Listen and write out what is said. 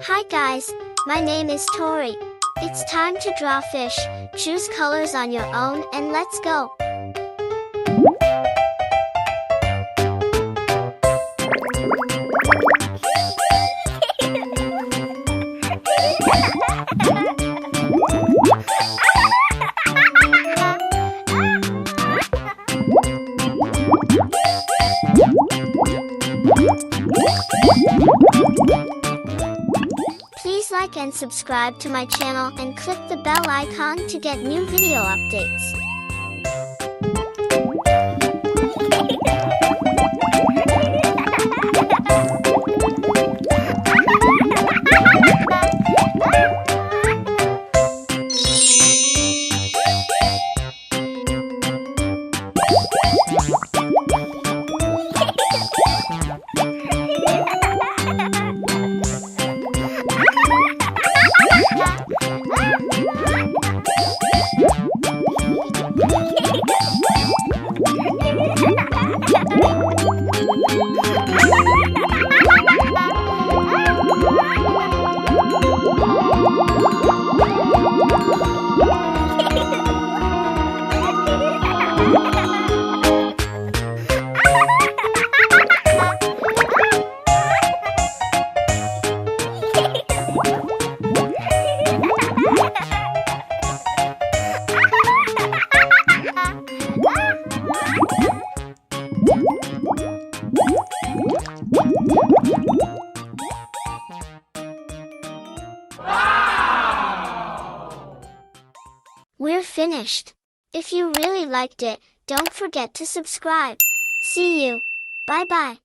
Hi guys, my name is Tori. It's time to draw fish. Choose colors on your own and let's go. Please like and subscribe to my channel and click the bell icon to get new video updates. We're finished. If you really liked it, don't forget to subscribe. See you. Bye bye.